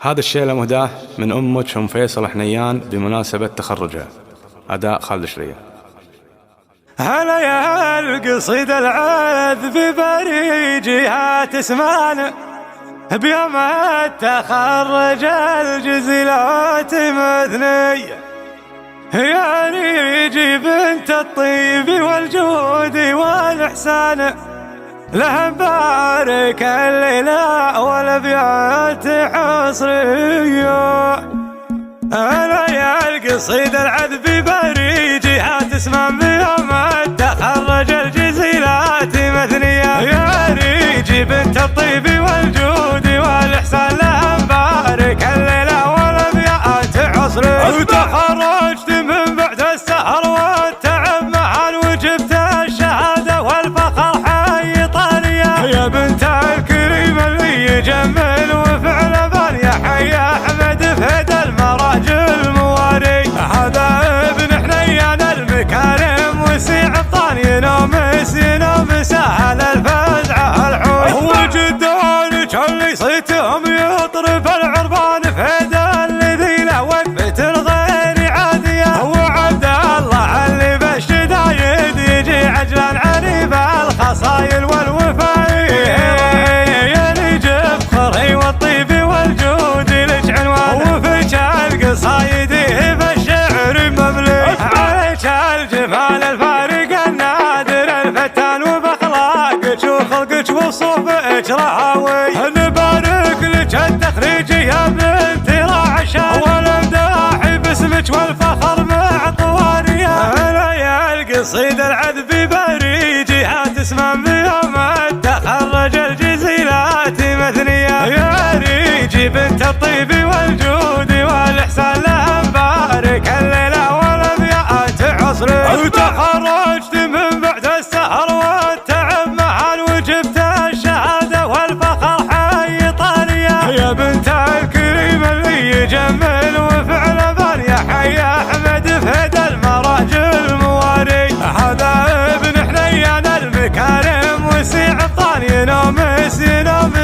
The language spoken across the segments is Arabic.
هذا الشيلة مهداة من أمك أم فيصل حنيان بمناسبة تخرجها. أداء خالد شرية. هلا يا القصيد العذب بريجها تسمعنا بيوم التخرج الجزيلات مثنية، يا ريجي بنت الطيب والجود والإحسان، لها مبارك الليلة والأبيات حصرية. هلا يا القصيد العذب بريجها تسمع بيوم التخرج الجزيلات مثنية، يا ريجي بنت الطيب والجود والإحسان، لها مبارك الليلة والأبيات حصرية. تخرجت من بعد السهر والتعب معا وجبت الشهادة والفخر حي طالية، يا بنت الكريم اللي يجمل وفعل بان، يا حي أحمد فهد المراج المواري، هذا ابن حنيان المكارم وسيع بطان، ينوم سهل الفزعة الحوي، وجدونك اللي صيتهم يطرب العربان فهد الذي له وقفة الغير عادية، وعبد الله اللي بالشدايد يجي عجلان عنيف الخصايل والوفاي، ينجب خري والطيب والجود لك عنوان، وفيك القصايد بالشعر مملي، عليك الجمال الفارق النادر الفتان، وباخلاقك وخلقك وصوفك رهاوي، نبارك لك التخريج يا بنت راعشة، والامداح باسمك والفخر مع طوارية. هلا يا القصيد العذب بريجها تسمع بيوم التخرج الجزيلات مثنية، يا ريجي بنت الطيب والجود والإحسان، لها مبارك الليلة والأبيات حصرية. تخرجت من بعد السهر والتعب معا وجبت الشهادة والفخر حي طالية، يا بنت الكريم اللي يجمل وفعل بان، يا حي أحمد فهد المراج المواري، هذا ابن حنيان المكارم وسيع بطان، ينوم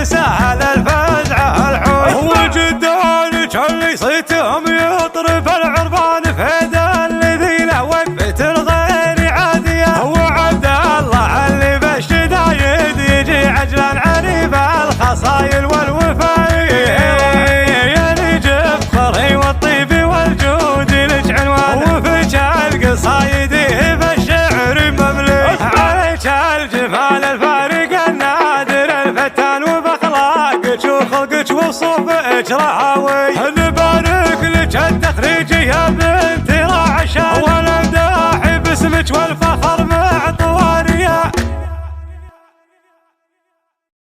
سهل الفزعة الحوي، وجدونك اللي صيتهم يطرب العربان فهد الذي له وقفة الغير عادية، وعبد الله اللي بالشدايد يجي عجلان عنيف الخصايل والوفاي، ينجب خري والطيب والجود لك عنوان، وفيك القصايد بالشعر مملي، عليك الجمال الفارق النادر الفتان، وباخلاقك وخلقك وصوفك رهاوي، نبارك لك التخريج يا بنت راعشة، والامداح باسمك والفخر